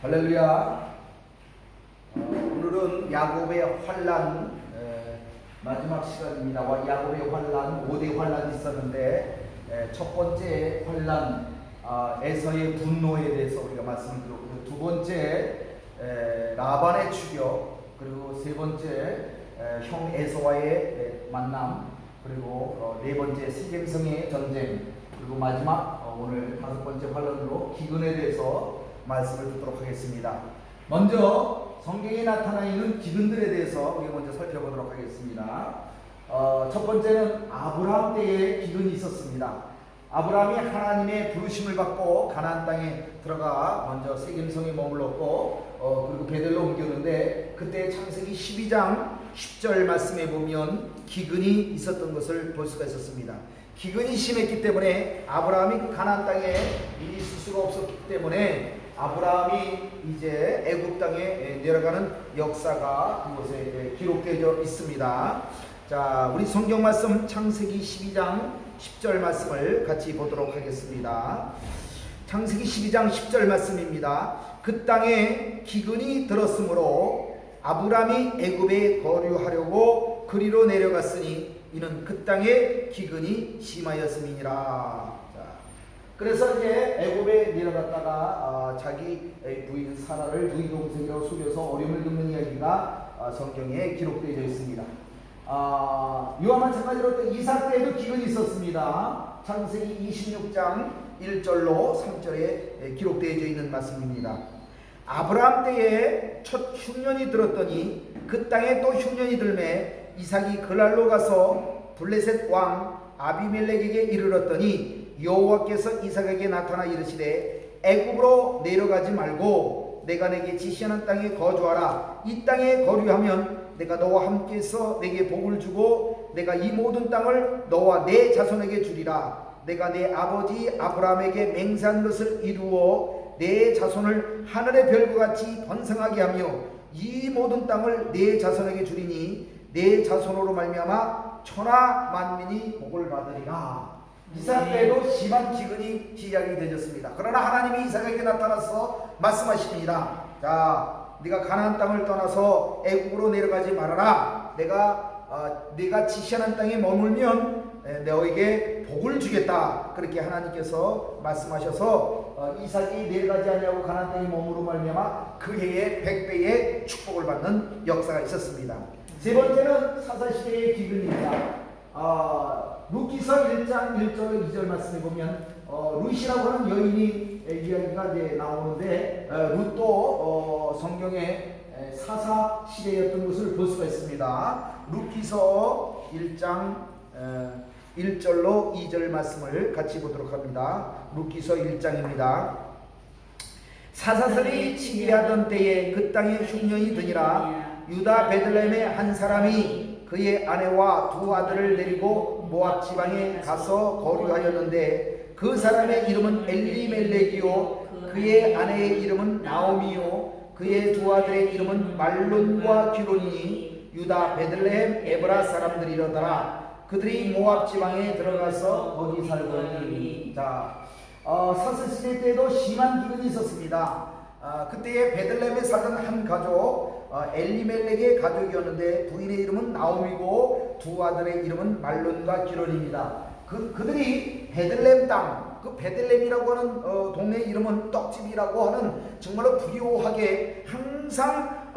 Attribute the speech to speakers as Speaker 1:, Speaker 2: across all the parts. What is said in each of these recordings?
Speaker 1: 할렐루야. 오늘은 야곱의 환란 마지막 시간입니다. 야곱의 환란 5대 환란이 있었는데 첫 번째 환란 에서의 분노에 대해서 우리가 말씀을 들었고, 두 번째 라반의 추격, 그리고 세 번째 형 에서와의 만남, 그리고 네 번째 세겜성의 전쟁, 그리고 마지막 오늘 다섯 번째 환란으로 기근에 대해서 말씀을 듣도록 하겠습니다. 먼저 성경에 나타나 있는 기근들에 대해서 우리가 먼저 살펴보도록 하겠습니다. 첫 번째는 아브라함 때에 기근이 있었습니다. 아브라함이 하나님의 부르심을 받고 가나안 땅에 들어가 먼저 세겜성에 머물렀고 그리고 베델로 옮겼는데, 그때 창세기 12장 10절 말씀에 보면 기근이 있었던 것을 볼 수가 있었습니다. 기근이 심했기 때문에 아브라함이 그 가나안 땅에 이리 있을 수가 없었기 때문에 아브라함이 이제 애굽 땅에 내려가는 역사가 그곳에 기록되어 있습니다. 자, 우리 성경 말씀 창세기 12장 10절 말씀을 같이 보도록 하겠습니다. 창세기 12장 10절 말씀입니다. 그 땅에 기근이 들었으므로 아브라함이 애굽에 거류하려고 그리로 내려갔으니 이는 그 땅에 기근이 심하였음이니라. 그래서 이제 애굽에 내려갔다가 자기 부인 사라를 누이 동생이라고 속여서 어려움을 겪는 이야기가 성경에 기록되어 있습니다. 이와 마찬가지로 이삭 때에도 기근이 있었습니다. 창세기 26장 1절로 3절에 기록되어 있는 말씀입니다. 아브라함 때에 첫 흉년이 들었더니 그 땅에 또 흉년이 들매 이삭이 그날로 가서 블레셋 왕 아비멜렉에게 이르렀더니 여호와께서 이삭에게 나타나 이르시되 애굽으로 내려가지 말고 내가 내게 지시하는 땅에 거주하라. 이 땅에 거류하면 내가 너와 함께서 내게 복을 주고 내가 이 모든 땅을 너와 내 자손에게 주리라. 내가 내 아버지 아브라함에게 맹세한 것을 이루어 내 자손을 하늘의 별과 같이 번성하게 하며 이 모든 땅을 내 자손에게 주리니 내 자손으로 말미암아 천하 만민이 복을 받으리라. 이삭 때에도 심한 기근이 시작이 되었습니다. 그러나 하나님이 이삭에게 나타나서 말씀하십니다. 자, 네가 가나안 땅을 떠나서 애굽으로 내려가지 말아라. 네가 지시하는 땅에 머물면 너에게 복을 주겠다. 그렇게 하나님께서 말씀하셔서 이삭이 내려가지 않냐고 가나안 땅에 머무르 말미암아 그 해에 100배의 축복을 받는 역사가 있었습니다. 세 번째는 사사시대의 기근입니다. 룻기서 1장 1절 2절 말씀에 보면 룻이라고 하는 여인이 이야기가 나오는데 룻도 성경에 사사 시대였던 것을 볼 수가 있습니다. 룻기서 1장 1절로 2절 말씀을 같이 보도록 합니다. 룻기서 1장입니다. 사사들이 치기하던 때에 그 땅에 흉년이 드니라. 유다 베들레헴의 한 사람이 그의 아내와 두 아들을 데리고 모압 지방에 가서 거류하였는데 그 사람의 이름은 엘리멜렉이요 그의 아내의 이름은 나오미요 그의 두 아들의 이름은 말론과 기론이니 유다 베들레헴 에브라 사람들이로더라. 그들이 모압 지방에 들어가서 거기 살더니. 자, 사사시대 때에도 심한 기근이 있었습니다. 그때에 베들레헴에 살던 한 가족 엘리멜렉의 가족이었는데 부인의 이름은 나오미고 두 아들의 이름은 말론과 기론입니다. 그들이 베들레헴 땅, 그 베들레헴이라고 하는 동네 이름은 떡집이라고 하는 정말로 부유하게 항상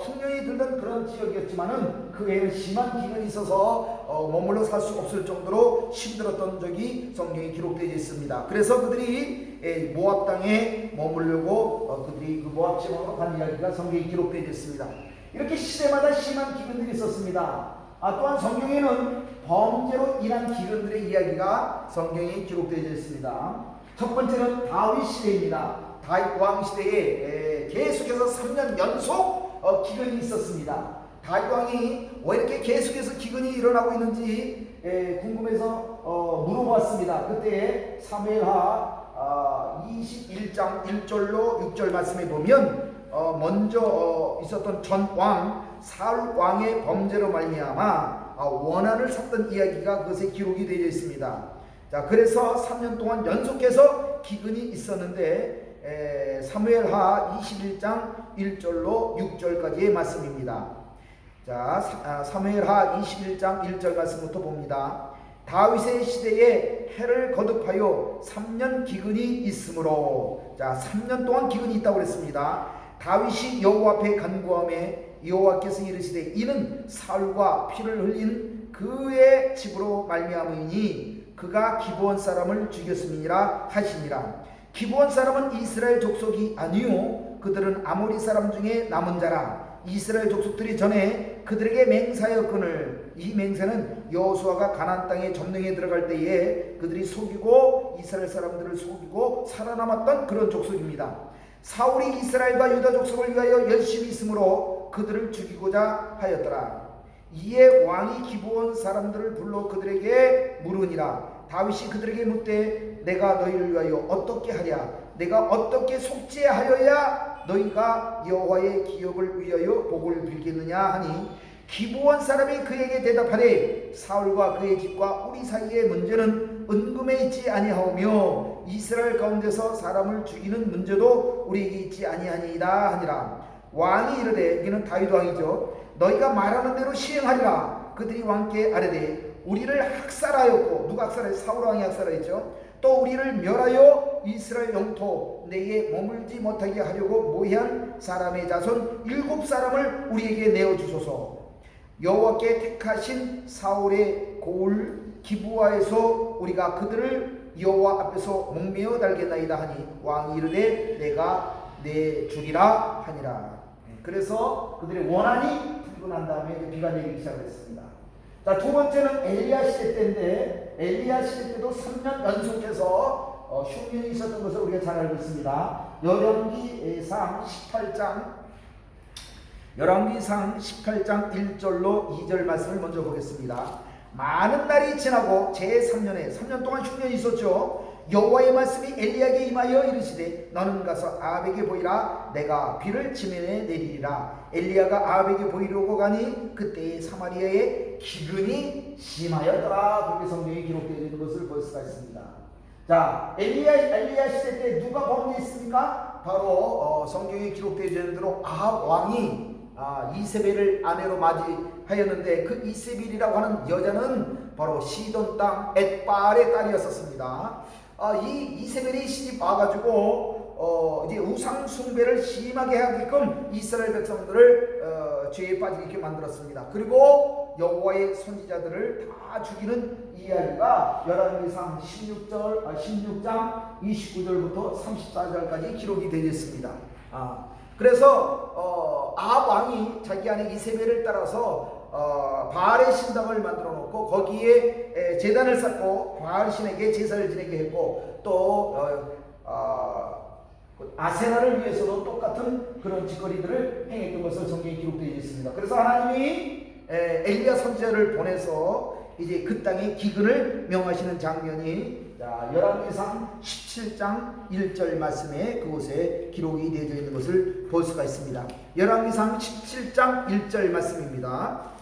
Speaker 1: 풍년이 들던 그런 지역이었지만은 그 해에 심한 기근이 있어서 머물러 살 수 없을 정도로 힘들었던 적이 성경에 기록되어 있습니다. 그래서 그들이 모압 땅에 머물려고 그들이 그 모압 지방으로 간 이야기가 성경에 기록되어 있습니다. 이렇게 시대마다 심한 기근들이 있었습니다. 또한 성경에는 범죄로 인한 기근들의 이야기가 성경에 기록되어 있습니다. 첫 번째는 다윗 시대입니다. 다윗 왕 시대에 계속해서 3년 연속 기근이 있었습니다. 다윗 왕이 왜 이렇게 계속해서 기근이 일어나고 있는지 궁금해서 물어봤습니다. 그때 사무엘하 21장 1절로 6절 말씀에 보면 먼저 있었던 전 왕 사울 왕의 범죄로 말미암아 원한을 샀던 이야기가 그것에 기록이 되어 있습니다. 자, 그래서 3년 동안 연속해서 기근이 있었는데 사무엘하 21장 1절로 6절까지의 말씀입니다. 자, 사무엘하 21장 1절 말씀부터 봅니다. 다윗의 시대에 해를 거듭하여 3년 기근이 있으므로, 자, 3년 동안 기근이 있다고 그랬습니다. 다윗이 여호와 앞에 간구하매 여호와께서 이르시되 이는 사울과 피를 흘린 그의 집으로 말미암으니 그가 기브온 사람을 죽였음이니라 하시니라. 기브온 사람은 이스라엘 족속이 아니요 그들은 아모리 사람 중에 남은 자라. 이스라엘 족속들이 전에 그들에게 맹세하였거늘 이 맹세는 여호수아가 가나안 땅에 점령에 들어갈 때에 그들이 속이고 이스라엘 사람들을 속이고 살아남았던 그런 족속입니다. 사울이 이스라엘과 유다 족속을 위하여 열심히 있으므로 그들을 죽이고자 하였더라. 이에 왕이 기브온 사람들을 불러 그들에게 물으니라. 다윗이 그들에게 묻되 내가 너희를 위하여 어떻게 하랴? 내가 어떻게 속죄하여야 너희가 여호와의 기업을 위하여 복을 빌겠느냐 하니 기브온 사람이 그에게 대답하되 사울과 그의 집과 우리 사이의 문제는 은금에 있지 아니하오며 이스라엘 가운데서 사람을 죽이는 문제도 우리에게 있지 아니하니이다 하니라. 왕이 이르되, 이는 다윗 왕이죠, 너희가 말하는 대로 시행하리라. 그들이 왕께 아뢰되 우리를 학살하였고, 누가 학살하였? 사울 왕이 학살하였죠. 또 우리를 멸하여 이스라엘 영토 내에 머물지 못하게 하려고 모해한 사람의 자손 7사람을 우리에게 내어주소서. 여호와께 택하신 사울의 고을 기브아에서 우리가 그들을 여호와 앞에서 목매어 달겠나이다 하니 왕이 이르되 내가 내주리라 하니라. 그래서 그들의 원한이 풀고 난 다음에 비가 내리기 시작했습니다. 자, 두 번째는 엘리야 시대 때인데, 엘리야 시대 때도 3년 연속해서 흉년이 있었던 것을 우리가 잘 알고 있습니다. 열왕기상 18장 1절로 2절 말씀을 먼저 보겠습니다. 많은 날이 지나고 제3년에 3년 동안 흉년이 있었죠. 여호와의 말씀이 엘리야에게 임하여 이르시되 너는 가서 아합에게 보이라. 내가 비를 지면에 내리리라. 엘리야가 아합에게 보이려고 가니 그때에 사마리아에 기근이 심하였더라. 그렇게 성경에 기록되어 있는 것을 볼 수가 있습니다. 자, 엘리야 시대 때 누가 범죄 있습니까? 바로 성경에 기록되어 있는 대로 아합 왕이 이세벨을 아내로 맞이하였는데, 그 이세벨이라고 하는 여자는 바로 시돈 땅 엣발의 딸이었었습니다. 이 이세벨이 시집 와가지고 이제 우상 숭배를 심하게 하게끔 이스라엘 백성들을 죄에 빠지게 만들었습니다. 그리고 여호와의 선지자들을 다 죽이는 이야기가 열왕기상 16장 29절부터 34절까지 기록이 되어 있습니다. 그래서 아합 왕이 자기 아내 이세벨을 따라서 바알의 신당을 만들어 놓고 거기에 제단을 쌓고 바알 신에게 제사를 지내게 했고, 또 아세나를 위해서도 똑같은 그런 짓거리들을 행했던 것을 성경에 기록되어 있습니다. 그래서 하나님이 엘리야 선지자를 보내서 이제 그 땅에 기근을 명하시는 장면이 열왕기상 17장 1절 말씀에 그곳에 기록이 되어져 있는 것을 볼 수가 있습니다. 열왕기상 17장 1절 말씀입니다.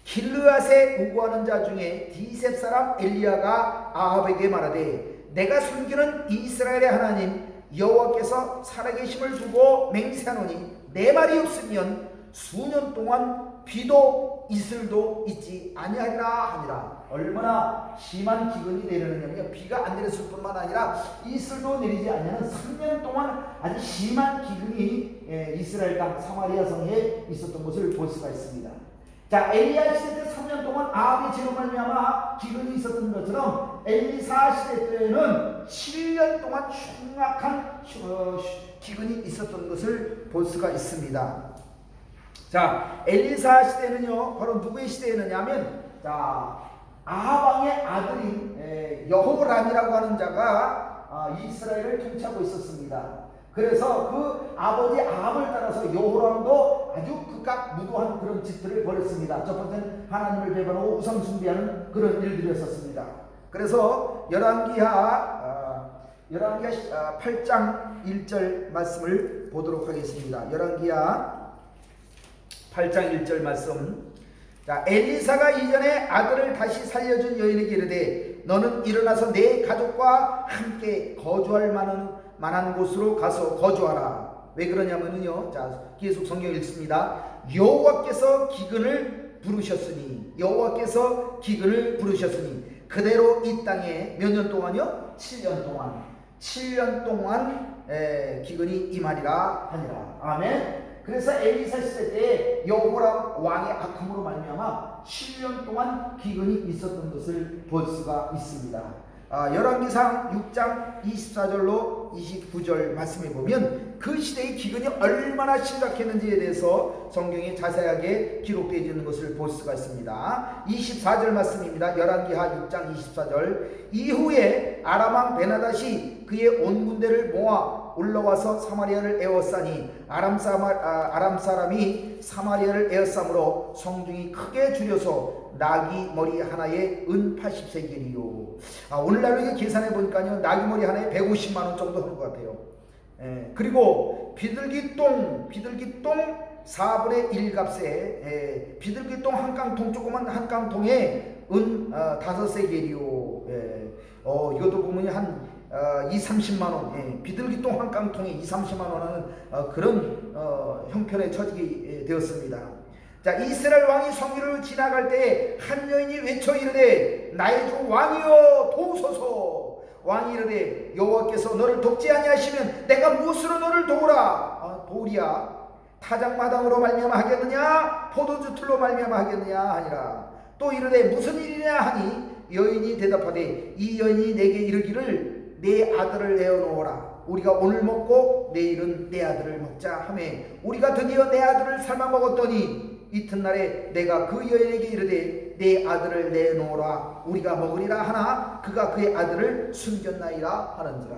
Speaker 1: 길르앗에 우거하는 자 중에 디셉 사람 엘리야가 아합에게 말하되 내가 숨기는 이스라엘의 하나님 여호와께서 살아계심을 두고 맹세하노니 내 말이 없으면 수년 동안 비도 이슬도 있지 아니하리라 하니라. 얼마나 심한 기근이 내리느냐면 비가 안 내렸을 뿐만 아니라 이슬도 내리지 아니하는 3년 동안 아주 심한 기근이 이스라엘 땅 사마리아 성에 있었던 것을 볼 수가 있습니다. 자, 엘리야 시대 때 3년 동안 아합의 죄로 말미암아 기근이 있었던 것처럼 엘리사 시대 때에는 7년 동안 흉악한 기근이 있었던 것을 볼 수가 있습니다. 자, 엘리사 시대는요 바로 누구의 시대였느냐면, 자, 아합 왕의 아들인 여호람이라고 하는 자가 이스라엘을 통치하고 있었습니다. 그래서 그 아버지 아합을 따라서 여호람도 아주 극악 무도한 그런 짓들을 벌였습니다. 첫 번째는 하나님을 배반하고 우상 숭배하는 그런 일들이었었습니다. 그래서 열왕기하 8장 1절 말씀을 보도록 하겠습니다. 열왕기하 8장 1절 말씀. 자, 엘리사가 이전에 아들을 다시 살려준 여인에게 이르되 너는 일어나서 내 가족과 함께 거주할 만한 곳으로 가서 거주하라. 왜 그러냐면요, 자 계속 성경 읽습니다. 여호와께서 기근을 부르셨으니, 여호와께서 기근을 부르셨으니 그대로 이 땅에 몇 년 동안요? 7년 동안 기근이 임하리라 하니라. 아멘. 그래서 엘리사 시대 때 여호람 왕의 악함으로 말미암아 7년 동안 기근이 있었던 것을 볼 수가 있습니다. 열왕기상 6장 24절로 29절 말씀해 보면 그 시대의 기근이 얼마나 심각했는지에 대해서 성경에 자세하게 기록되어 있는 것을 볼 수가 있습니다. 24절 말씀입니다. 열왕기하 6장 24절. 이후에 아람왕 베나닷이 그의 온 군대를 모아 올라와서 사마리아를 에워싸니 아람 사람이 사마리아를 에워싸므로 성중이 크게 줄여서 나귀 머리 하나에 은 80세겔이요. 오늘날로 계산해 보니까요, 나귀 머리 하나에 150만 원 정도 하는 것 같아요. 그리고 비둘기똥 4분의 1값에 비둘기똥 한 깡통, 조그만 한 깡통에 은 5세겔이요. 이것도 보면 한 30만 원, 비둘기똥 한 깡통에 30만 원 하는 그런 형편에 처지게 되었습니다. 자, 이스라엘 왕이 성기를 지나갈 때 한 여인이 외쳐 이르되 나의 주 왕이여 도우소서. 왕이 이르되 여호와께서 너를 돕지 아니하시면 내가 무엇으로 너를 도우라. 도우리야. 타작마당으로 말미암아 하겠느냐 포도주 틀로 말미암아 하겠느냐 하니라. 또 이르되 무슨 일이냐 하니 여인이 대답하되 이 여인이 내게 이르기를 내 아들을 내어놓으라. 우리가 오늘 먹고 내일은 내 아들을 먹자 하매 우리가 드디어 내 아들을 삶아 먹었더니 이튿날에 내가 그 여인에게 이르되 내 아들을 내놓으라. 우리가 먹으리라 하나 그가 그의 아들을 숨겼나이라 하는지라.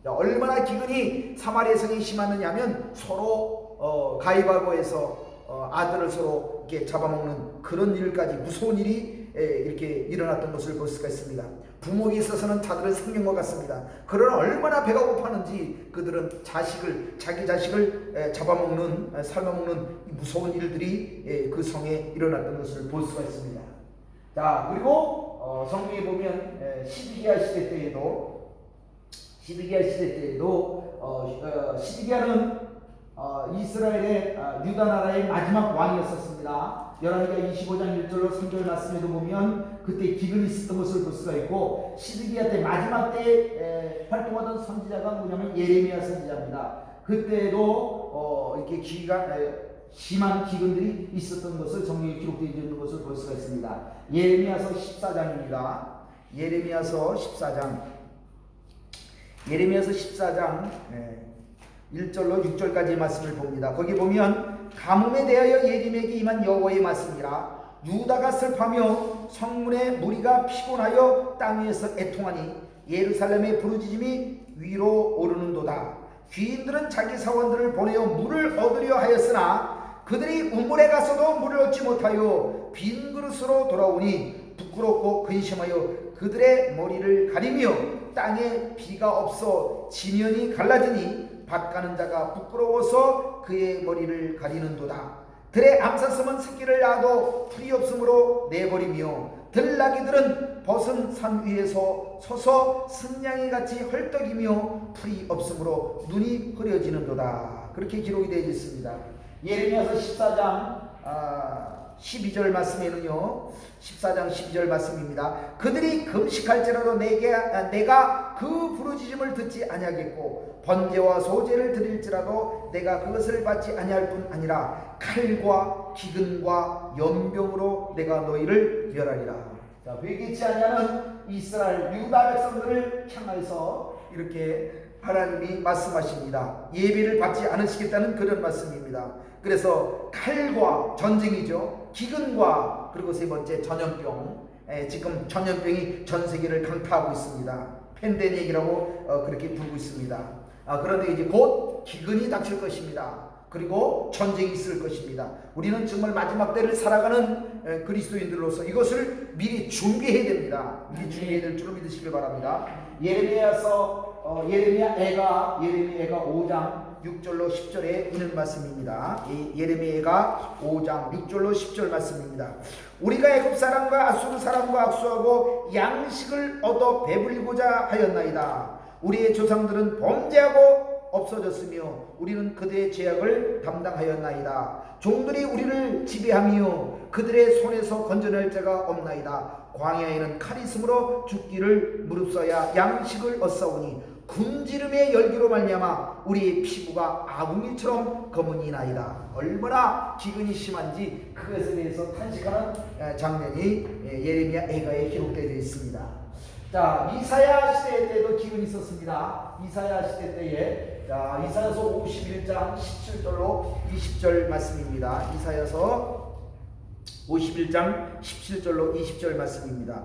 Speaker 1: 얼마나 기근이 사마리아 성에 심하느냐 하면 서로 가위바위보해서 아들을 서로 이렇게 잡아먹는 그런 일까지, 무서운 일이 이렇게 일어났던 것을 볼 수가 있습니다. 부모에게 있어서는 자들의 생명과 같습니다. 그러나 얼마나 배가 고파는지 그들은 자기 자식을 잡아먹는, 삶아먹는 무서운 일들이 그 성에 일어났던 것을 볼 수가 있습니다. 자, 그리고 성경에 보면 시드기야 시대 때에도 시드기야는 이스라엘의 유다 나라의 마지막 왕이었었습니다. 열왕기하 25장 1절로 3절 말씀에도 보면 그때 기근이 있었던 것을 볼 수가 있고, 시드기야 때 마지막 때 활동하던 선지자가 뭐냐면 예레미야 선지자입니다. 그때도 이렇게 심한 기근들이 있었던 것을 성경에 기록되어 있는 것을 볼 수가 있습니다. 예레미야서 14장입니다. 예레미야서 14장 1절로 6절까지의 말씀을 봅니다. 거기 보면 가뭄에 대하여 예림에게 임한 여호와의 말씀이라. 유다가 슬퍼하며 성문의 무리가 피곤하여 땅 위에서 애통하니 예루살렘의 부르짖음이 위로 오르는도다. 귀인들은 자기 사원들을 보내어 물을 얻으려 하였으나 그들이 우물에 가서도 물을 얻지 못하여 빈 그릇으로 돌아오니 부끄럽고 근심하여 그들의 머리를 가리며 땅에 비가 없어 지면이 갈라지니 밭 가는 자가 부끄러워서 그의 머리를 가리는도다. 들의 암사슴은 새끼를 낳아도 풀이 없으므로 내버리며 들나귀들은 벗은 산 위에서 서서 승냥이같이 헐떡이며 풀이 없으므로 눈이 흐려지는도다. 그렇게 기록이 되어 있습니다. 예레미야서 14장 12절 말씀에는요, 14장 12절 말씀입니다. 그들이 금식할지라도 내가 그 부르짖음을 듣지 아니하겠고 번제와 소제를 드릴지라도 내가 그것을 받지 아니할 뿐 아니라 칼과 기근과 연병으로 내가 너희를 멸하리라. 자, 회개치 아니하는 이스라엘 유다 백성들을 향해서 이렇게 하나님이 말씀하십니다. 예배를 받지 않으시겠다는 그런 말씀입니다. 그래서 칼과 전쟁이죠. 기근과, 그리고 세 번째 전염병. 지금 전염병이 전 세계를 강타하고 있습니다. 팬데믹이라고 그렇게 부르고 있습니다. 그런데 이제 곧 기근이 닥칠 것입니다. 그리고 전쟁이 있을 것입니다. 우리는 정말 마지막 때를 살아가는 그리스도인들로서 이것을 미리 준비해야 됩니다. 미리 준비해야 될 줄로 믿으시길 바랍니다. 예레미야 애가 5장
Speaker 2: 6절로 10절에 있는 말씀입니다. 예레미야가 5장 6절로 10절 말씀입니다. 우리가 애굽 사람과 아수르 사람과 악수하고 양식을 얻어 배불리고자 하였나이다. 우리의 조상들은 범죄하고 없어졌으며 우리는 그들의 죄악을 담당하였나이다. 종들이 우리를 지배하며 그들의 손에서 건져낼 자가 없나이다. 광야에는 칼이 있으므로 죽기를 무릅써야 양식을 얻사오니 군지름의 열기로 말미암아 우리의 피부가 아궁이처럼 검은이나이다. 얼마나 기근이 심한지 그것에 대해서 탄식하는 장면이 예레미야 애가에 기록되어 있습니다. 자, 이사야 시대 때도 기근이 있었습니다. 이사야 시대 때에 이사야서 51장 17절로 20절 말씀입니다. 이사야서 51장 17절로 20절 말씀입니다.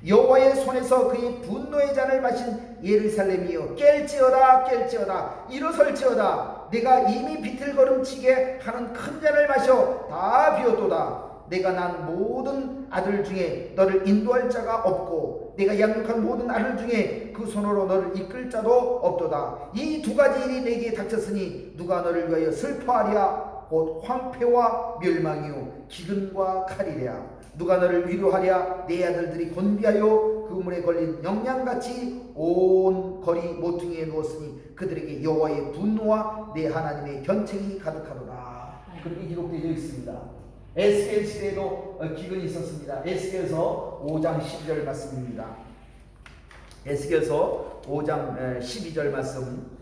Speaker 2: 여호와의 손에서 그의 분노의 잔을 마신 예루살렘이여 깰지어다 깰지어다 일어설지어다. 내가 이미 비틀거름치게 하는 큰 잔을 마셔 다 비었도다. 내가 난 모든 아들 중에 너를 인도할 자가 없고 내가 양육한 모든 아들 중에 그 손으로 너를 이끌 자도 없도다. 이 두 가지 일이 내게 닥쳤으니 누가 너를 위하여 슬퍼하랴. 곧 황폐와 멸망이요 기근과 칼이랴. 누가 너를 위로하랴. 내 아들들이 곤비하여 그물에 걸린 영양같이 온 거리 모퉁이에 누웠으니 그들에게 여호와의 분노와 내 하나님의 견책이 가득하도다. 그렇게 기록되어 있습니다. 에스겔 시대에도 기근이 있었습니다. 에스겔서 5장 12절 말씀입니다. 에스겔서 5장 12절 말씀.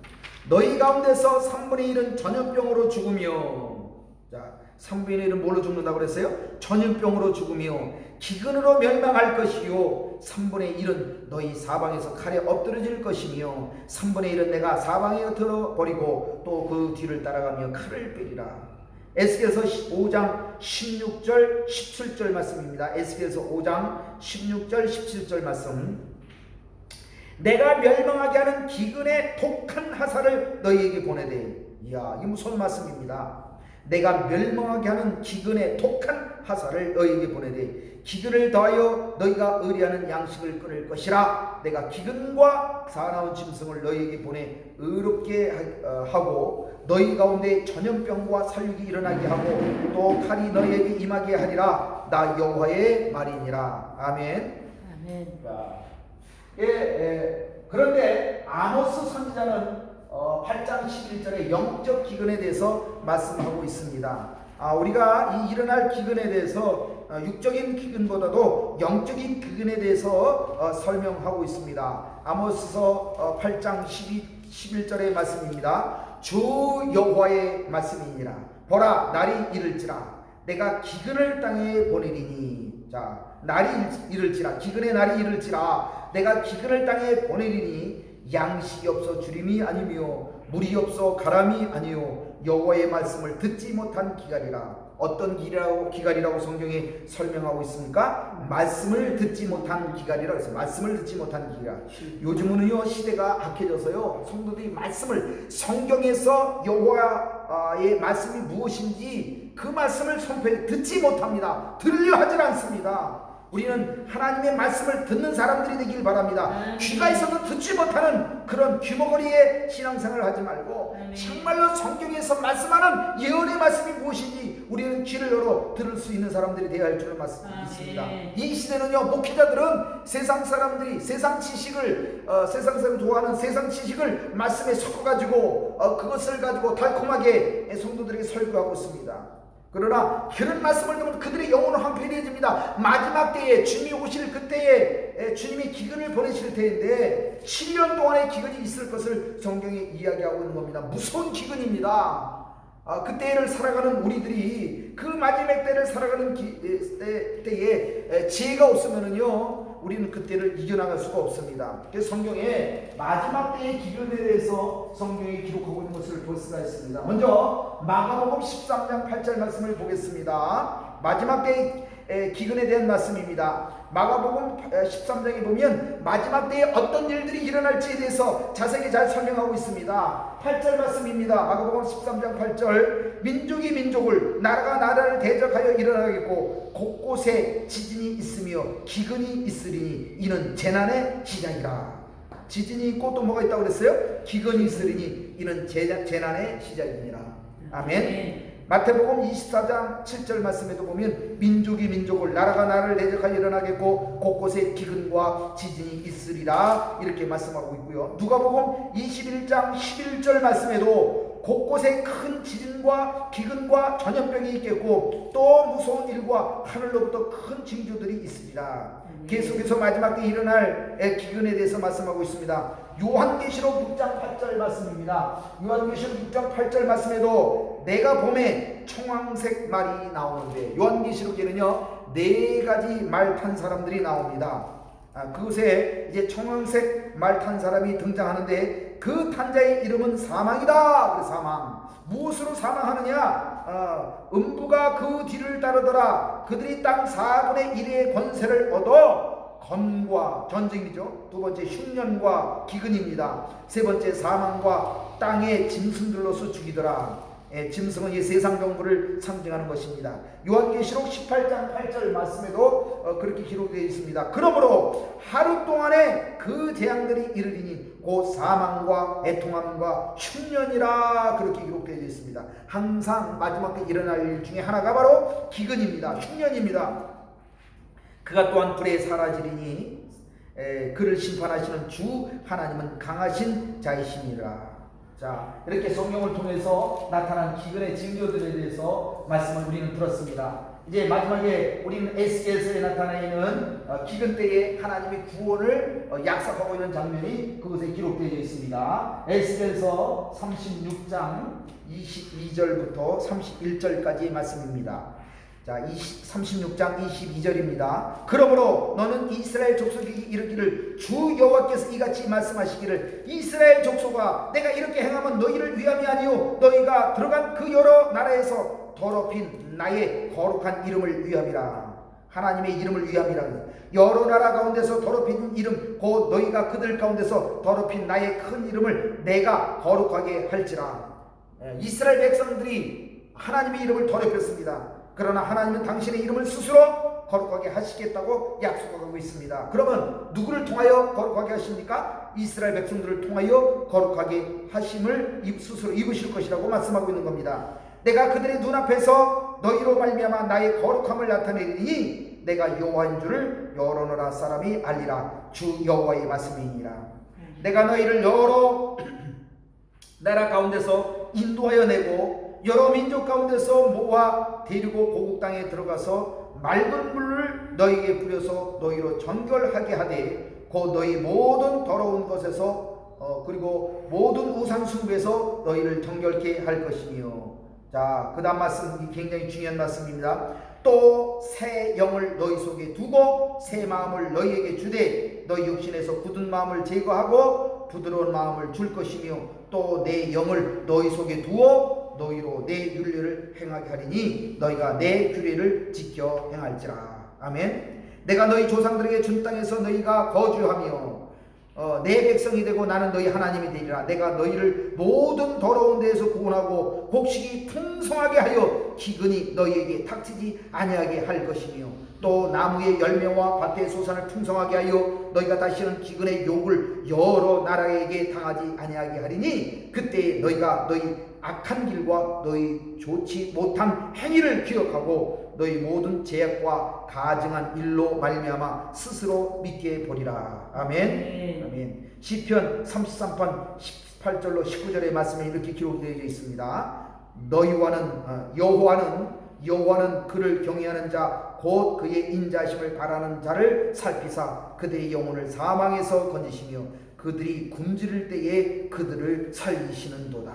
Speaker 2: 너희 가운데서 3분의 1은 전염병으로 죽으며, 자, 3분의 1은 뭘로 죽는다고 그랬어요? 전염병으로 죽으며 기근으로 멸망할 것이요 3분의 1은 너희 사방에서 칼에 엎드러질 것이며 3분의 1은 내가 사방에 엎드려 버리고 또 그 뒤를 따라가며 칼을 빼리라. 에스겔서 5장 16절 17절 말씀입니다. 에스겔서 5장 16절 17절 말씀. 내가 멸망하게 하는 기근의 독한 화살을 너희에게 보내되. 이야, 이게 무슨 말씀입니다. 내가 멸망하게 하는 기근의 독한 화살을 너희에게 보내되 기근을 더하여 너희가 의뢰하는 양식을 끊을 것이라. 내가 기근과 사나운 짐승을 너희에게 보내 의롭게 하고 너희 가운데 전염병과 살육이 일어나게 하고 또 칼이 너희에게 임하게 하리라. 나 여호와의 말이니라. 아멘.
Speaker 3: 아멘.
Speaker 1: 그런데 아모스 선지자는 8장 11절에 영적 기근에 대해서 말씀하고 있습니다. 우리가 이 일어날 기근에 대해서 육적인 기근보다도 영적인 기근에 대해서 설명하고 있습니다. 아모스서 8장 11절의 말씀입니다. 주 여호와의 말씀이니라. 보라, 날이 이를지라. 내가 기근을 땅에 보내리니. 자, 날이 이를지라. 기근의 날이 이를지라. 내가 기근을 땅에 보내리니 양식이 없어 주림이 아니며 물이 없어 가람이 아니요 여호와의 말씀을 듣지 못한 기갈이라. 어떤 기갈이라고 성경에 설명하고 있습니까? 말씀을 듣지 못한 기갈이라고 했어요. 말씀을 듣지 못한 기갈. 요즘은요 시대가 악해져서요 성도들이 말씀을, 성경에서 여호와의 말씀이 무엇인지 그 말씀을 선포해 듣지 못합니다. 들려 하질 않습니다. 우리는 하나님의 말씀을 듣는 사람들이 되길 바랍니다. 귀가 있어도 듣지 못하는 그런 귀머거리의 신앙생활을 하지 말고 정말로 성경에서 말씀하는 예언의 말씀이 무엇인지 우리는 귀를 열어 들을 수 있는 사람들이 되어야 할 줄을 믿습니다. 이 시대는요 목회자들은 세상 사람들이 세상 지식을 세상 사람 좋아하는 세상 지식을 말씀에 섞어가지고 그것을 가지고 달콤하게 성도들에게 설교하고 있습니다. 그러나 그런 말씀을 듣면 그들의 영혼은 황폐해집니다. 마지막 때에 주님이 오실 그때에 주님이 기근을 보내실 때인데 7년 동안의 기근이 있을 것을 성경이 이야기하고 있는 겁니다. 무서운 기근입니다. 그때를 살아가는 우리들이 그 마지막 때를 살아가는 때에 지혜가 없으면은요 우리는 그때를 이겨나갈 수가 없습니다. 그래서 성경에 마지막 때의 기근에 대해서 성경이 기록하고 있는 것을 볼 수가 있습니다. 먼저 마가복음 13장 8절 말씀을 보겠습니다. 마지막 때의 기근에 대한 말씀입니다. 마가복음 13장에 보면 마지막 때에 어떤 일들이 일어날지에 대해서 자세히 잘 설명하고 있습니다. 8절 말씀입니다. 마가복음 13장 8절. 민족이 민족을, 나라가 나라를 대적하여 일어나겠고 곳곳에 지진이 있으며 기근이 있으리니 이는 재난의 시작이라.
Speaker 2: 지진이 있고 또 뭐가 있다고 그랬어요? 기근이 있으리니 이는 재난의 시작입니다. 아멘. 마태복음 24장 7절 말씀에도 보면 민족이 민족을, 나라가 나라를 대적하여 일어나겠고 곳곳에 기근과 지진이 있으리라 이렇게 말씀하고 있고요. 누가복음 21장 11절 말씀에도 곳곳에 큰 지진과 기근과 전염병이 있겠고 또 무서운 일과 하늘로부터 큰 징조들이 있으리라. 계속해서 마지막 때 일어날 기근에 대해서 말씀하고 있습니다. 요한계시록 6장 8절 말씀입니다. 요한계시록 6장 8절 말씀에도 내가 봄에 청황색 말이 나오는데, 요한계시록에는요 4가지 말 탄 사람들이 나옵니다. 그곳에 이제 청황색 말 탄 사람이 등장하는데 그 탄자의 이름은 사망이다. 그 사망. 무엇으로 사망하느냐? 음부가 그 뒤를 따르더라. 그들이 땅 4분의 1의 권세를 얻어 검과 전쟁이죠. 두 번째 흉년과 기근입니다. 세 번째 사망과 땅의 짐승들로서 죽이더라. 짐승은 이 세상 정부를 상징하는 것입니다. 요한계시록 18장 8절 말씀에도 그렇게 기록되어 있습니다. 그러므로 하루 동안에 그 재앙들이 이르리니 곧 사망과 애통함과 흉년이라 그렇게 기록되어 있습니다. 항상 마지막 때 일어날 일 중에 하나가 바로 기근입니다. 흉년입니다. 그가 또한 불에 사라지리니 그를 심판하시는 주 하나님은 강하신 자이시니라. 자, 이렇게 성경을 통해서 나타난 기근의 징조들에 대해서 말씀을 우리는 들었습니다. 이제 마지막에 우리는 에스겔서에 나타나 있는 기근 때에 하나님의 구원을 약속하고 있는 장면이 그것에 기록되어 있습니다. 에스겔서 36장 22절부터 31절까지의 말씀입니다. 자, 36장 22절입니다. 그러므로 너는 이스라엘 족속에게 이르기를 주 여호와께서 이같이 말씀하시기를 이스라엘 족속아 내가 이렇게 행하면 너희를 위함이 아니요 너희가 들어간 그 여러 나라에서 더럽힌 나의 거룩한 이름을 위함이라. 하나님의 이름을 위함이라. 여러 나라 가운데서 더럽힌 이름 곧 너희가 그들 가운데서 더럽힌 나의 큰 이름을 내가 거룩하게 할지라. 이스라엘 백성들이 하나님의 이름을 더럽혔습니다. 그러나 하나님은 당신의 이름을 스스로 거룩하게 하시겠다고 약속하고 있습니다. 그러면 누구를 통하여 거룩하게 하십니까? 이스라엘 백성들을 통하여 거룩하게 하심을 스스로 입으실 것이라고 말씀하고 있는 겁니다. 내가 그들의 눈앞에서 너희로 말미암아 나의 거룩함을 나타내리니 내가 여호와인 줄을 여러 나라 사람이 알리라. 주 여호와의 말씀이니라. 내가 너희를 여러 나라 가운데서 인도하여 내고 여러 민족 가운데서 모아 데리고 고국 땅에 들어가서 맑은 물을 너희에게 뿌려서 너희로 정결하게 하되 곧 너희 모든 더러운 것에서 그리고 모든 우상 숭배에서 너희를 정결케 할 것이며. 자, 그 다음 말씀이 굉장히 중요한 말씀입니다. 또 새 영을 너희 속에 두고 새 마음을 너희에게 주되 너희 육신에서 굳은 마음을 제거하고 부드러운 마음을 줄 것이며 또 내 영을 너희 속에 두어 너희로 내 율례를 행하게 하리니 너희가 내 규례를 지켜 행할지라. 아멘. 내가 너희 조상들에게 준 땅에서 너희가 거주하며 내 백성이 되고 나는 너희 하나님이 되리라. 내가 너희를 모든 더러운 데에서 구원하고 곡식이 풍성하게 하여 기근이 너희에게 닥치지 아니하게 할 것이며 또 나무의 열매와 밭의 소산을 풍성하게 하여 너희가 다시는 기근의 욕을 여러 나라에게 당하지 아니하게 하리니 그때 너희가 너희 악한 길과 너희 좋지 못한 행위를 기억하고 너희 모든 죄악과 가증한 일로 말미암아 스스로 믿게 보리라. 아멘. 아멘. 시편 33편 18절로 19절의 말씀에 이렇게 기록되어 있습니다. 여호와는 그를 경외하는 자 곧 그의 인자심을 바라는 자를 살피사 그들의 영혼을 사망에서 건지시며 그들이 굶주릴 때에 그들을 살리시는도다.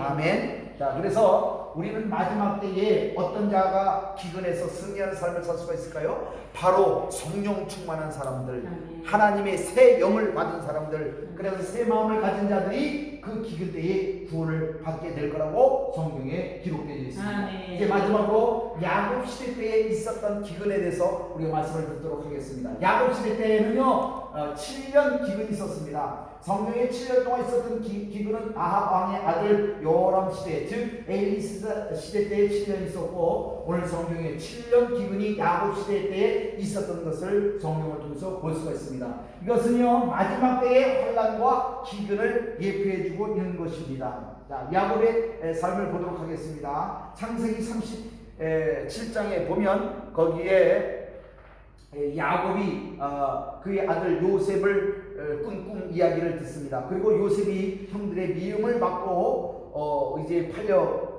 Speaker 2: 아멘. 자, 그래서 우리는 마지막 때에 어떤 자가 기근에서 승리하는 삶을 살 수가 있을까요? 바로 성령 충만한 사람들, 하나님의 새 영을 받은 사람들, 그래서 새 마음을 가진 자들이 그 기근 때에 구원을 받게 될 거라고 성경에 기록되어 있습니다. 이제 마지막으로 야곱 시대 때에 있었던 기근에 대해서 우리가 말씀을 듣도록 하겠습니다. 야곱 시대 때에는요
Speaker 1: 7년 기근이 있었습니다. 성경에 7년 동안 있었던 기근은 아합 왕의 아들 요람 시대, 즉 엘리 시대 때에 7년 있었고, 오늘 성경에 7년 기근이 야곱 시대 때에 있었던 것을 성경을 통해서 볼 수가 있습니다. 이것은요, 마지막 때의 환난과 기근을 예표해주고 있는 것입니다. 자, 야곱의 삶을 보도록 하겠습니다. 창세기 37장에 보면 거기에 야곱이 그의 아들 요셉을 꿈 이야기를 듣습니다. 그리고 요셉이 형들의 미움을 받고 이제 팔려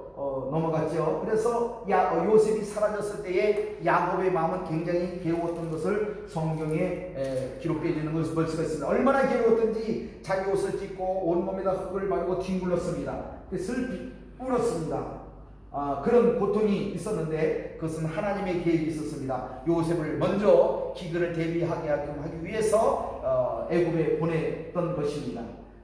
Speaker 1: 넘어갔죠. 그래서 요셉이 사라졌을 때에 야곱의 마음은 굉장히 괴로웠던 것을 성경에 기록되어 있는 것을 볼 수가 있습니다. 얼마나 괴로웠던지 자기 옷을 찢고 온몸에다 흙을 바르고 뒹굴렀습니다. 슬피 울었습니다. 그런 고통이 있었는데 그것은 하나님의 계획이 있었습니다. 요셉을 먼저 기근을 대비하게 하기 위해서 애굽에 보냈던 것입니다.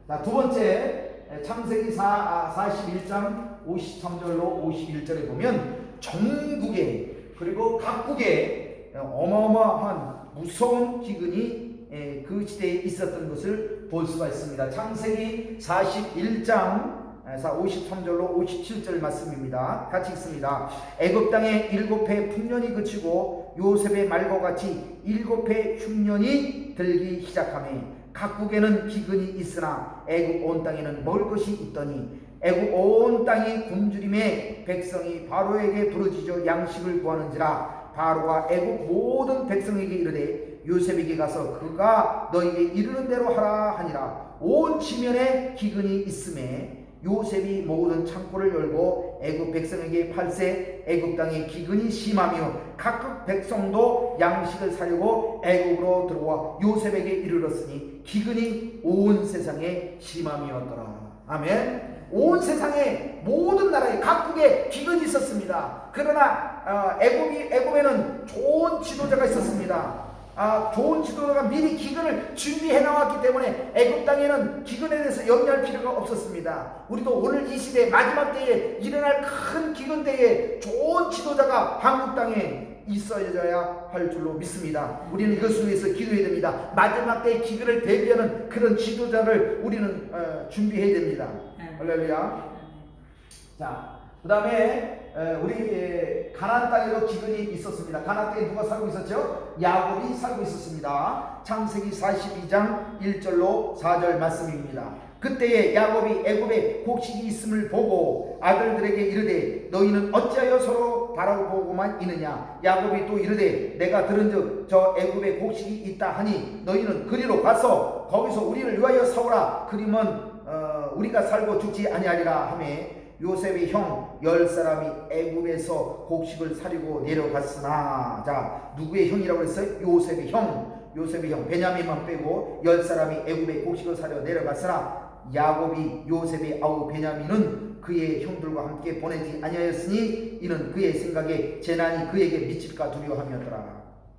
Speaker 1: 자, 두 번째, 창세기 41장 53절로 51절에 보면 전국에 그리고 각국에 어마어마한 무서운 기근이 그 시대에 있었던 것을 볼 수가 있습니다. 창세기 41장 53절로 57절 말씀입니다. 같이 읽습니다. 애굽 땅에 7해 풍년이 그치고 요셉의 말과 같이 7해 흉년이 들기 시작하매 각국에는 기근이 있으나 애굽 온 땅에는 먹을 것이 있더니 애굽 온 땅이 굶주림에 백성이 바로에게 부르짖어 양식을 구하는지라 바로가 애굽 모든 백성에게 이르되 요셉에게 가서 그가 너에게 이르는 대로 하라 하니라. 온 지면에 기근이 있음에 요셉이 모든 창고를 열고 애굽 백성에게 팔세 애굽 땅에 기근이 심하며 각국 백성도 양식을 사려고 애굽으로 들어와 요셉에게 이르렀으니 기근이 온 세상에 심함이었더라. 아멘. 온 세상에 모든 나라에 각국에 기근이 있었습니다. 그러나 애굽에는 좋은 지도자가 있었습니다. 좋은 지도자가 미리 기근을 준비해 나왔기 때문에 애굽 땅에는 기근에 대해서 염려할 필요가 없었습니다. 우리도 오늘 이 시대 마지막 때에 일어날 큰 기근 때에 좋은 지도자가 한국 땅에 있어야 할 줄로 믿습니다. 우리는 이것을 위해서 기도해야 됩니다. 마지막 때의 기근을 대비하는 그런 지도자를 우리는 준비해야 됩니다. 할렐루야. 자, 그 다음에 우리 가나안 땅에도 기근이 있었습니다. 가나안 땅에 누가 살고 있었죠? 야곱이 살고 있었습니다. 창세기 42장 1절로 4절 말씀입니다. 그때에 야곱이 애굽에 곡식이 있음을 보고 아들들에게 이르되 너희는 어찌하여 서로 바라보고만 있느냐. 야곱이 또 이르되 내가 들은즉 저 애굽에 곡식이 있다 하니 너희는 그리로 가서 거기서 우리를 위하여 사오라. 그리면 우리가 살고 죽지 아니하리라 하며 요셉의 형 10사람이 애굽에서 곡식을 사려고 내려갔으나, 자, 누구의 형이라고 했어요? 요셉의 형 베냐민만 빼고 10사람이 애굽에 곡식을 사려 내려갔으나 야곱이 요셉의 아우 베냐민은 그의 형들과 함께 보내지 아니하였으니 이는 그의 생각에 재난이 그에게 미칠까 두려워함이었더라.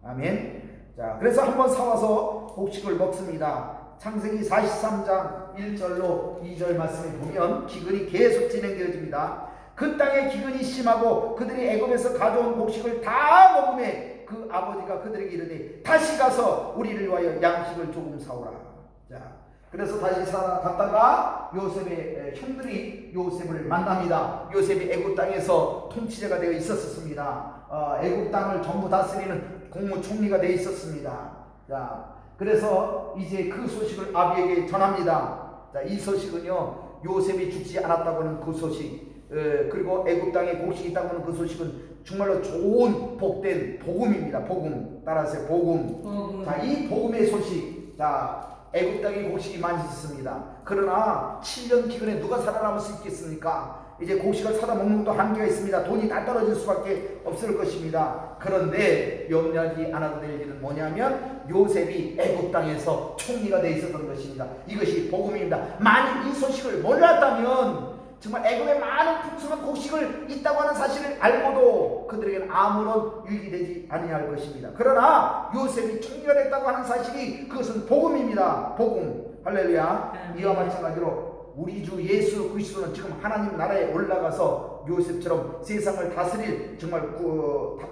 Speaker 1: 아멘. 자, 그래서 한번 사와서 곡식을 먹습니다. 창세기 43장 1절로 2절 말씀을 보면 기근이 계속 진행되어집니다. 그 땅에 기근이 심하고 그들이 애굽에서 가져온 곡식을 다 먹음에 그 아버지가 그들에게 이르되 다시 가서 우리를 위하여 양식을 조금 사오라. 자, 그래서 다시 갔다가 요셉의 형들이 요셉을 만납니다. 요셉이 애굽 땅에서 통치자가 되어 있었습니다. 애굽 땅을 전부 다스리는 국무총리가 되어 있었습니다. 자, 그래서 이제 그 소식을 아비에게 전합니다. 자, 이 소식은요, 요셉이 죽지 않았다고 하는 그 소식, 그리고 애굽 땅에 곡식이 있다고 하는 그 소식은 정말로 좋은 복된 복음입니다. 복음. 따라서 복음. 자, 이 복음의 소식. 자, 애굽 땅에 곡식이 많이 있습니다. 그러나 7년 기근에 누가 살아남을 수 있겠습니까? 이제 곡식을 사다 먹는 것도 한계가 있습니다. 돈이 다 떨어질 수밖에 없을 것입니다. 그런데 염려하지 않아도 될 일은 뭐냐면 요셉이 애굽 땅에서 총리가 되어 있었던 것입니다. 이것이 복음입니다. 만일 이 소식을 몰랐다면 정말 애굽에 많은 풍성한 곡식을 있다고 하는 사실을 알고도 그들에게는 아무런 유익이 되지 아니할 것입니다. 그러나 요셉이 총리가 됐다고 하는 사실이 그것은 복음입니다. 복음. 할렐루야. 이와 마찬가지로
Speaker 2: 우리 주 예수 그리스도는 지금 하나님 나라에 올라가서 요셉처럼 세상을 다스릴 정말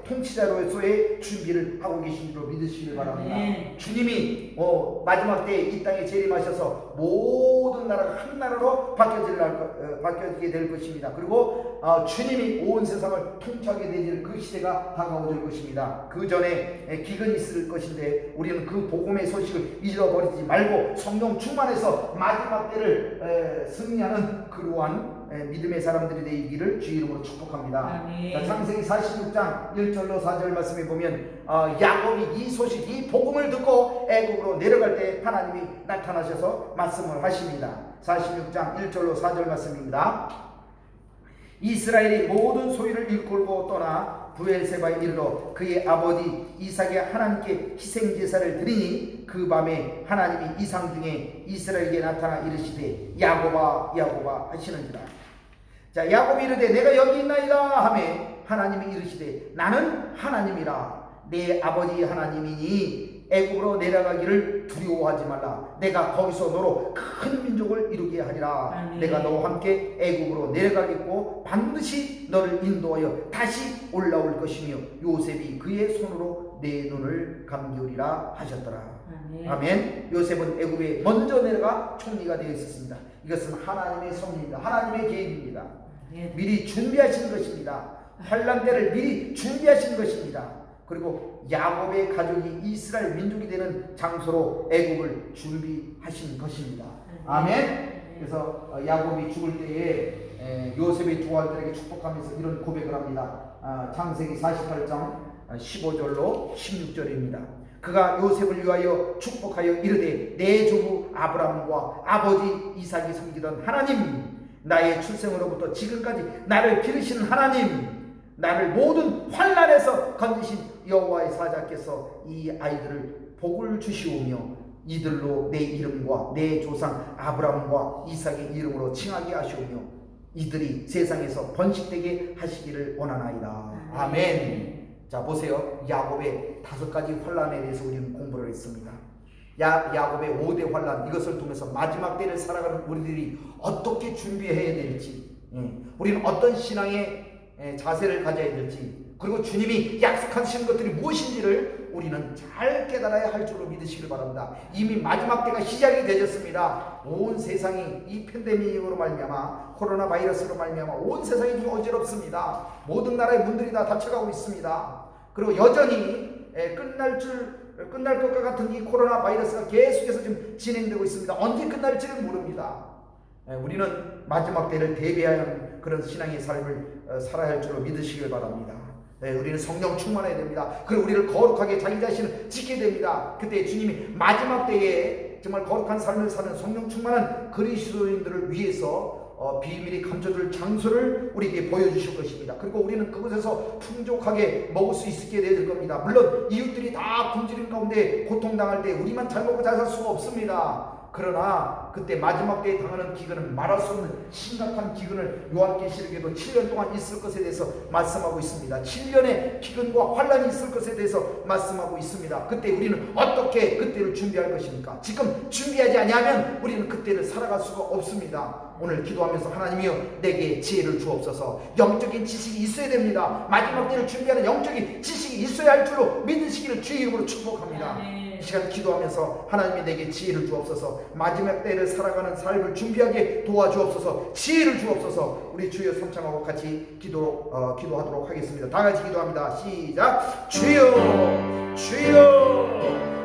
Speaker 2: 통치자로서의 준비를 하고 계신 줄로 믿으시길 바랍니다. 주님이 마지막 때에 이 땅에 재림하셔서 모든 나라가 한 나라로 바뀌어지게 될 것입니다. 그리고 주님이 온 세상을 통치하게 될 그 시대가 다가올 것입니다. 그 전에 기근이 있을 것인데 우리는 그 복음의 소식을 잊어버리지 말고 성령 충만해서 마지막 때를 승리하는 그러한 믿음의 사람들이 되기를 주 이름으로 축복합니다. 자, 창세기 46장 1절로 4절 말씀에 보면 야곱이 이 소식, 이 복음을 듣고 애국으로 내려갈 때 하나님이 나타나셔서 말씀을 하십니다. 46장 1절로 4절 말씀입니다. 이스라엘이 모든 소유를 일컬고 떠나 브엘세바에 이르러 그의 아버지 이삭의 하나님께 희생제사를 드리니 그 밤에 하나님이 이상 중에 이스라엘에게 나타나 이르시되 야곱아 야곱아 하시는지라. 자, 야곱이 이르되 내가 여기 있나이다 하매 하나님이 이르시되 나는 하나님이라. 내 아버지 하나님이니 애국으로 내려가기를 두려워하지 말라. 내가 거기서 너로 큰 민족을 이루게 하리라. 내가 너와 함께 애국으로 내려가겠고 반드시 너를 인도하여 다시 올라올 것이며 요셉이 그의 손으로 내 눈을 감기우리라 하셨더라. 아멘. 요셉은 애국에 먼저 내려가 총리가 되어 있었습니다. 이것은 하나님의 섭리입니다. 하나님의 계획입니다. 미리 준비하신 것입니다. 환난 때를 미리 준비하신 것입니다. 그리고 야곱의 가족이 이스라엘 민족이 되는 장소로 애국을 준비하신 것입니다. 아멘. 그래서 야곱이 죽을 때에 요셉의 두 아들에게 축복하면서 이런 고백을 합니다. 창세기 48장 15절로 16절입니다. 그가 요셉을 위하여 축복하여 이르되 내 조부 아브라함과 아버지 이삭이 섬기던 하나님, 나의 출생으로부터 지금까지 나를 기르신 하나님, 나를 모든 환난에서 건지신 여호와의 사자께서 이 아이들을 복을 주시오며 이들로 내 이름과 내 조상 아브라함과 이삭의 이름으로 칭하게 하시오며 이들이 세상에서 번식되게 하시기를 원하나이다. 아멘. 자, 보세요. 야곱의 5가지 환난에 대해서 우리는 공부를 했습니다. 야곱의 5대 환난, 이것을 통해서 마지막 때를 살아가는 우리들이 어떻게 준비해야 될지, 우리는 어떤 신앙의 자세를 가져야 될지, 그리고 주님이 약속하신 것들이 무엇인지를 우리는 잘 깨달아야 할 줄로 믿으시길 바랍니다. 이미 마지막 때가 시작이 되었습니다. 온 세상이 이 팬데믹으로 말미암아, 코로나 바이러스로 말미암아 온 세상이 좀 어지럽습니다. 모든 나라의 문들이 다 닫혀가고 있습니다. 그리고 여전히 끝날 것과 같은 이 코로나 바이러스가 계속해서 지금 진행되고 있습니다. 언제 끝날지는 모릅니다. 우리는 마지막 때를 대비하는 그런 신앙의 삶을 살아야 할 줄로 믿으시길 바랍니다. 우리는 성령 충만해야 됩니다. 그리고 우리를 거룩하게 자기 자신을 지켜야 됩니다. 그때 주님이 마지막 때에 정말 거룩한 삶을 사는 성령 충만한 그리스도인들을 위해서 비밀이 감춰줄 장소를 우리에게 보여주실 것입니다. 그리고 우리는 그곳에서 풍족하게 먹을 수 있게 될 겁니다. 물론 이웃들이 다 굶주림 가운데 고통당할 때 우리만 잘 먹고 잘 살 수가 없습니다. 그러나 그때 마지막 때에 당하는 기근은 말할 수 없는 심각한 기근을 요한계시록에도 7년 동안 있을 것에 대해서 말씀하고 있습니다. 7년의 기근과 환란이 있을 것에 대해서 말씀하고 있습니다. 그때 우리는 어떻게 그때를 준비할 것입니까? 지금 준비하지 아니하면 우리는 그때를 살아갈 수가 없습니다. 오늘 기도하면서 하나님이여 내게 지혜를 주옵소서. 영적인 지식이 있어야 됩니다. 마지막 때를 준비하는 영적인 지식이 있어야 할 줄로 믿으시기를 주의 이름으로 축복합니다. 이 시간 기도하면서 하나님이 내게 지혜를 주옵소서. 마지막 때를 살아가는 삶을 준비하게 도와주옵소서. 지혜를 주옵소서. 우리 주여 삼창하고 같이 기도하도록 하겠습니다. 다 같이 기도합니다. 시작. 주여 주여